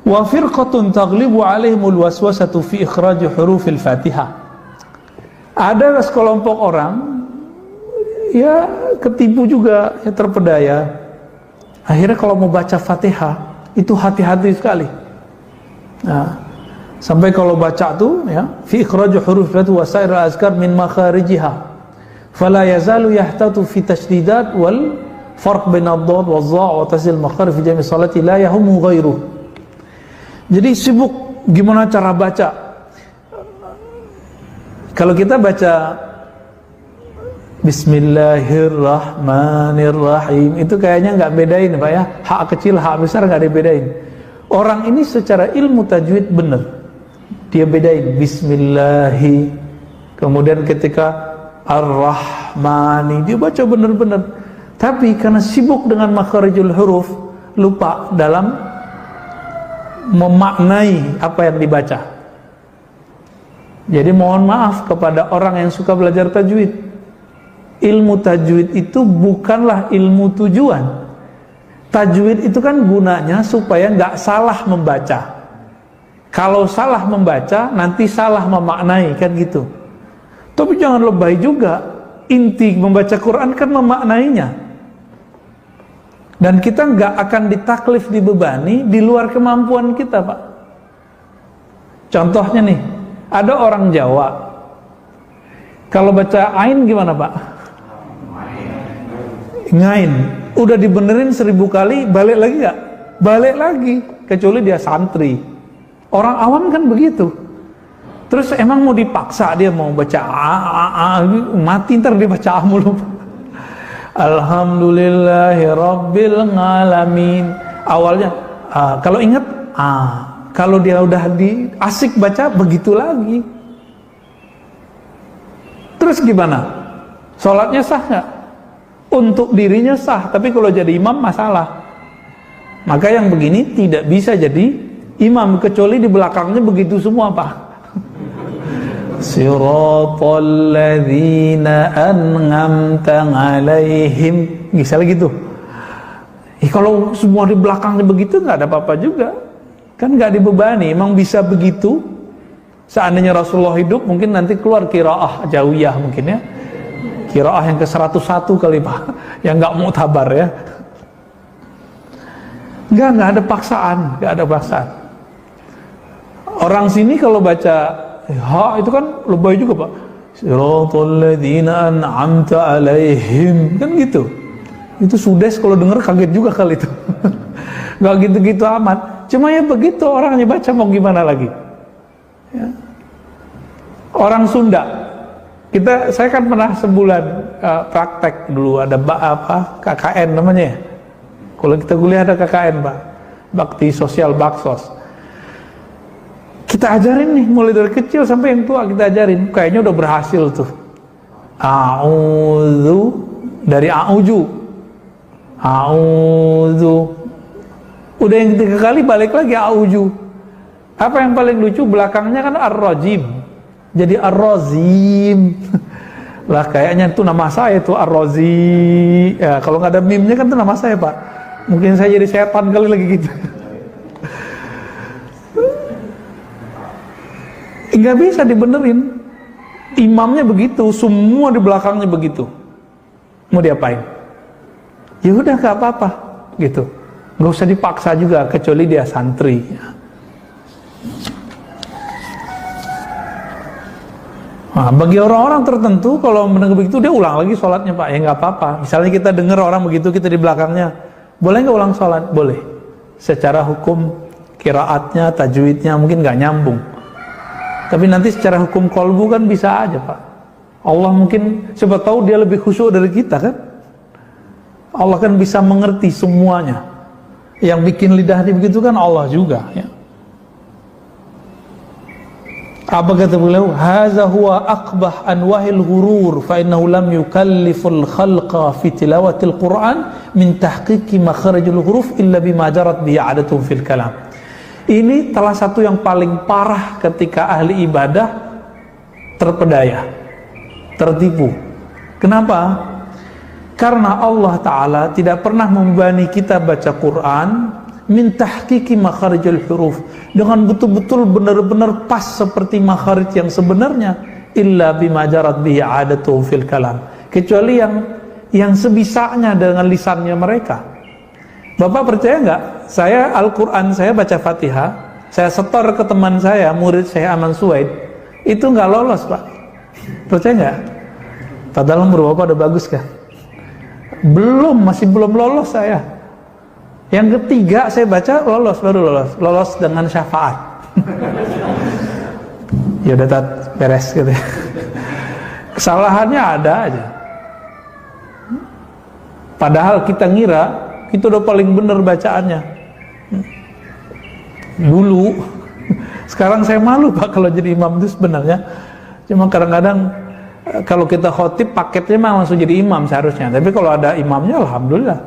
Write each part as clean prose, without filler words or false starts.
Wa firqatun taghlibu alaihimul waswasatu fi ikhraj hurufil Fatihah. Ada sekelompok orang ya ketipu juga, ya terpedaya. Akhirnya kalau mau baca Fatihah itu hati-hati sekali. Nah, sampai kalau baca tuh ya fi ikhraj huruf wa sa'ir al-azkar min makharijiha fala yazalu yahtatu fi tashdidat wal farq bain ad-dad wa dha' wa tasil makharij fi jami' salati la yahumu ghairuh. Jadi sibuk gimana cara baca. Kalau kita baca Bismillahirrahmanirrahim itu kayaknya nggak bedain Pak ya, hak kecil hak besar nggak dibedain. Orang ini secara ilmu tajwid benar, dia bedain Bismillahi, kemudian ketika Ar-Rahmani dia baca benar-benar. Tapi karena sibuk dengan makharijul huruf, lupa dalam memaknai apa yang dibaca. Jadi mohon maaf kepada orang yang suka belajar tajwid, ilmu tajwid itu bukanlah ilmu tujuan. Tajwid itu kan gunanya supaya nggak salah membaca. Kalau salah membaca nanti salah memaknai, kan gitu. Tapi jangan lebay juga. Inti membaca Quran kan memaknainya. Dan kita nggak akan ditaklif, dibebani di luar kemampuan kita, Pak. Contohnya nih, ada orang Jawa kalau baca ain gimana, Pak? Ngain. Udah dibenerin 1000 kali, balik lagi gak? Balik lagi, kecuali dia santri. Orang awam kan begitu. Terus emang mau dipaksa dia mau baca mati ntar dia baca mulu. Alhamdulillahi rabbil alamin. Awalnya kalau ingat kalau dia udah asik baca begitu lagi. Terus gimana? Sholatnya sah gak? Untuk dirinya sah, tapi kalau jadi imam masalah. Maka yang begini tidak bisa jadi imam, kecuali di belakangnya begitu semua, Pak. Siratal ladzina an'amta 'alaihim, misalnya gitu. Kalau semua di belakangnya begitu nggak ada apa-apa juga. Kan nggak dibebani, emang bisa begitu. Seandainya Rasulullah hidup, mungkin nanti keluar qiraah jawiyah mungkin ya. Qiraah yang ke-101 kali, Pak, yang nggak muktabar ya. Nggak ada paksaan, nggak ada paksaan. Orang sini kalau baca itu kan lebay juga, Pak. Siratal ladzina an'amta 'alaihim, kan gitu. Itu Sudes kalau denger kaget juga kali itu. Nggak gitu-gitu amat. Cuma ya begitu orangnya baca, mau gimana lagi? Ya. Orang Sunda. Saya kan pernah sebulan praktek dulu, ada KKN namanya ya. Kalau kita kuliah ada KKN, Pak, Bakti Sosial Baksos. Kita ajarin nih, mulai dari kecil sampai yang tua kita ajarin. Kayaknya udah berhasil tuh. A'udzu, dari a'udzu. A'udzu. Udah yang ketiga kali balik lagi a'udzu. Apa yang paling lucu belakangnya kan ar-rajim. Jadi ar-razim. Lah kayaknya itu nama saya tuh ar-razi. Ya, kalau nggak ada mimnya kan itu nama saya, Pak. Mungkin saya jadi setan kali lagi gitu. Nggak bisa dibenerin. Imamnya begitu, semua di belakangnya begitu. Mau diapain? Ya udah nggak apa-apa gitu. Nggak usah dipaksa juga, kecuali dia santri. Nah, bagi orang-orang tertentu kalau mendengar begitu dia ulang lagi sholatnya, Pak, ya nggak apa-apa. Misalnya kita dengar orang begitu, kita di belakangnya, boleh nggak ulang sholat? Boleh. Secara hukum qiraatnya, tajwidnya mungkin nggak nyambung. Tapi nanti secara hukum qalbu kan bisa aja, Pak. Allah mungkin, siapa tahu dia lebih khusyuk dari kita kan? Allah kan bisa mengerti semuanya. Yang bikin lidahnya begitu kan Allah juga, ya. Apa kata beliau? Hadza huwa aqbah anwahil ghurur fa innahu lam yukalliful khalqa fi tilawatil Qur'an min tahqiqi makharijul huruf illa bima jarat bi 'adatun fil kalam. Ini salah satu yang paling parah ketika ahli ibadah terpedaya, tertipu. Kenapa? Karena Allah Ta'ala tidak pernah membebani kita baca Quran min tahqiqi makharijul huruf, dengan betul-betul benar-benar pas seperti makharij yang sebenarnya, illa bima jarat bihi adatuhu fil kalam, kecuali yang sebisanya dengan lisannya mereka. Bapak percaya nggak? Saya Al-Quran, saya baca Fatihah, saya setor ke teman saya, murid saya Aman Suwaid, itu nggak lolos, Pak. Percaya nggak? Padahal umur Bapak udah bagus kan? Masih belum lolos saya. Yang ketiga saya baca lolos, baru lolos dengan syafaat. Ya udah beres gitu ya. Kesalahannya ada aja. Padahal kita ngira itu udah paling benar bacaannya dulu. Sekarang saya malu, Pak, kalau jadi imam itu sebenarnya. Cuma kadang-kadang kalau kita khotib paketnya mah langsung jadi imam seharusnya. Tapi kalau ada imamnya, alhamdulillah,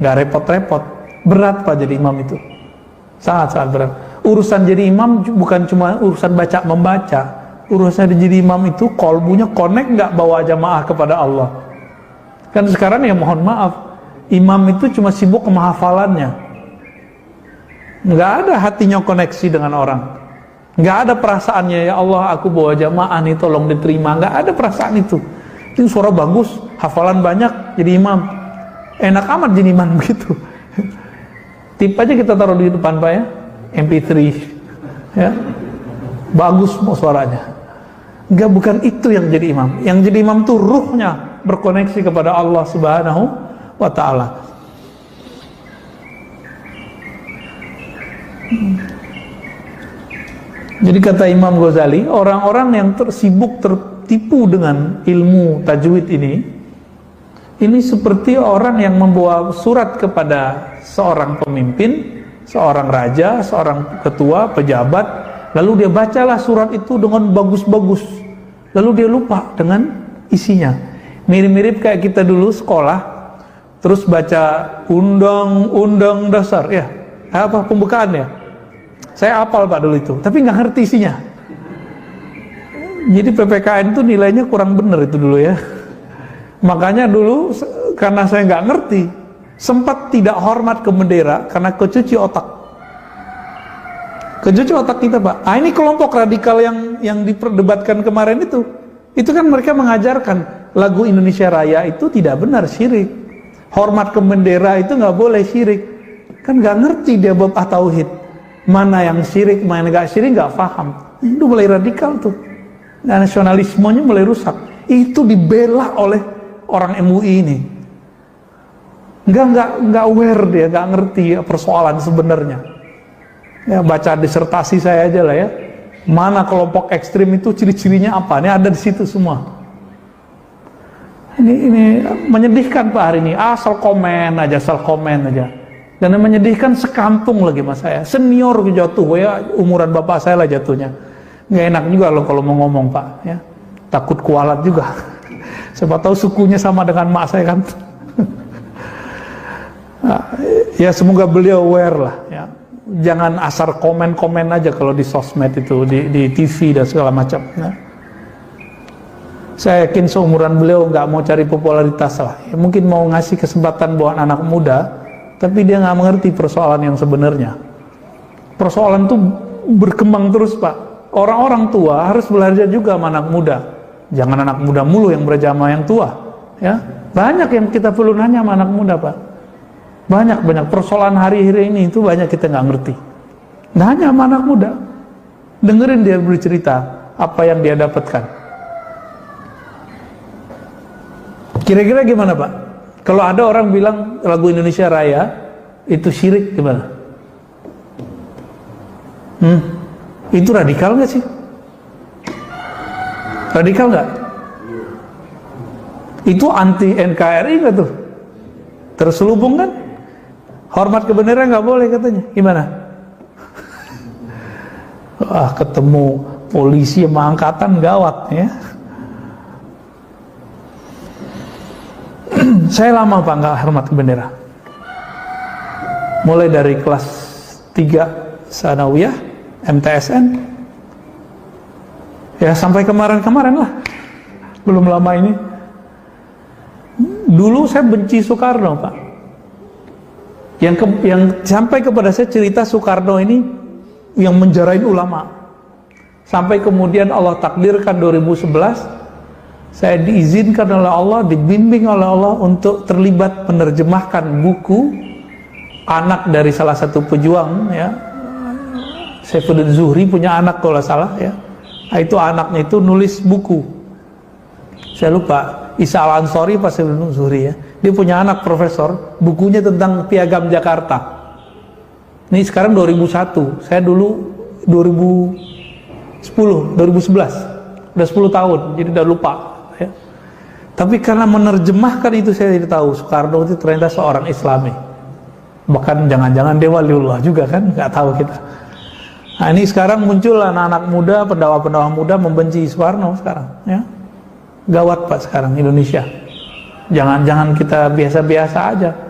nggak repot-repot. Berat, Pak, jadi imam itu, sangat-sangat berat. Urusan jadi imam bukan cuma urusan baca membaca. Urusan jadi imam itu kolbunya connect nggak bawa jamaah kepada Allah. Kan sekarang ya mohon maaf, imam itu cuma sibuk kemahafalannya, nggak ada hatinya koneksi dengan orang, nggak ada perasaannya, ya Allah aku bawa jamaah nih tolong diterima, nggak ada perasaan itu. Ini suara bagus, hafalan banyak, jadi imam, enak amat jadi imam begitu. Tip aja kita taruh di depan, Pak, ya, MP3 ya, bagus mau suaranya. Nggak, bukan itu yang jadi imam. Yang jadi imam tuh ruhnya berkoneksi kepada Allah Subhanahu wa ta'ala. Jadi kata Imam Ghazali, orang-orang yang tersibuk tertipu dengan ilmu tajwid ini seperti orang yang membawa surat kepada seorang pemimpin, seorang raja, seorang ketua, pejabat, lalu dia bacalah surat itu dengan bagus-bagus, lalu dia lupa dengan isinya. Mirip-mirip kayak kita dulu sekolah, terus baca undang-undang dasar, ya, apa pembukaan ya? Saya hafal, Pak, dulu itu, tapi nggak ngerti isinya. Jadi PPKN itu nilainya kurang bener itu dulu ya. Makanya dulu karena saya nggak ngerti, sempat tidak hormat ke bendera karena kecuci otak. Kecuci otak kita, Pak. Ini kelompok radikal yang diperdebatkan kemarin itu kan mereka mengajarkan lagu Indonesia Raya itu tidak benar, syirik. Hormat ke bendera itu nggak boleh, syirik. Kan nggak ngerti dia bab tauhid. Mana yang syirik, mana nggak syirik, nggak paham. Itu mulai radikal tuh. Nasionalismenya mulai rusak. Itu dibela oleh orang MUI ini. Nggak aware dia, nggak ngerti persoalan sebenarnya. Ya, baca disertasi saya aja lah ya. Mana kelompok ekstrim itu ciri-cirinya apa? Ini ada di situ semua. Ini menyedihkan, Pak, hari ini. Asal komen aja. Dan yang menyedihkan sekampung lagi mas saya. Senior jatuh, ya umuran bapak saya lah jatuhnya. Nggak enak juga loh kalau mau ngomong, Pak. Ya, takut kualat juga. Siapa tahu sukunya sama dengan mak saya kan. Ya semoga beliau aware lah. Ya. Jangan asal komen-komen aja kalau di sosmed itu, di TV dan segala macam. Ya. Saya yakin seumuran beliau nggak mau cari popularitas lah. Ya, mungkin mau ngasih kesempatan buat anak muda, tapi dia nggak mengerti persoalan yang sebenarnya. Persoalan itu berkembang terus, Pak. Orang-orang tua harus belajar juga sama anak muda. Jangan anak muda mulu yang belajar sama yang tua. Ya, banyak yang kita perlu nanya sama anak muda, Pak. Banyak persoalan hari-hari ini itu banyak kita nggak ngerti. Nanya sama anak muda, dengerin dia bercerita apa yang dia dapatkan. Kira-kira gimana, Pak? Kalau ada orang bilang lagu Indonesia Raya itu syirik, gimana? Itu radikal nggak sih? Radikal nggak? Itu anti NKRI nggak tuh? Terselubung kan? Hormat ke bendera nggak boleh katanya. Gimana? Wah, ketemu polisi sama angkatan gawat ya. Saya lama, Pak, nggak hormat ke bendera. Mulai dari kelas 3 Sanawiyah, MTSN, ya sampai kemarin-kemarin lah. Belum lama ini. Dulu saya benci Soekarno, Pak. yang sampai kepada saya cerita Soekarno ini yang menjarain ulama. Sampai kemudian Allah takdirkan 2011 saya diizinkan oleh Allah, dibimbing oleh Allah untuk terlibat menerjemahkan buku anak dari salah satu pejuang ya. Saifuddin Zuhri punya anak kalau salah ya. Itu anaknya itu nulis buku. Saya lupa Isa Al-Ansori pas Saifuddin Zuhri ya. Dia punya anak profesor, bukunya tentang Piagam Jakarta. Ini sekarang 2001, saya dulu 2011, udah 10 tahun, jadi udah lupa ya. Tapi karena menerjemahkan itu saya jadi tahu Soekarno itu ternyata seorang Islami. Bahkan jangan-jangan dia waliullah juga kan, nggak tahu kita. Nah ini sekarang muncul anak-anak muda, pendakwah-pendakwah muda membenci Soekarno sekarang ya. Gawat Pak sekarang Indonesia. Jangan kita biasa-biasa aja.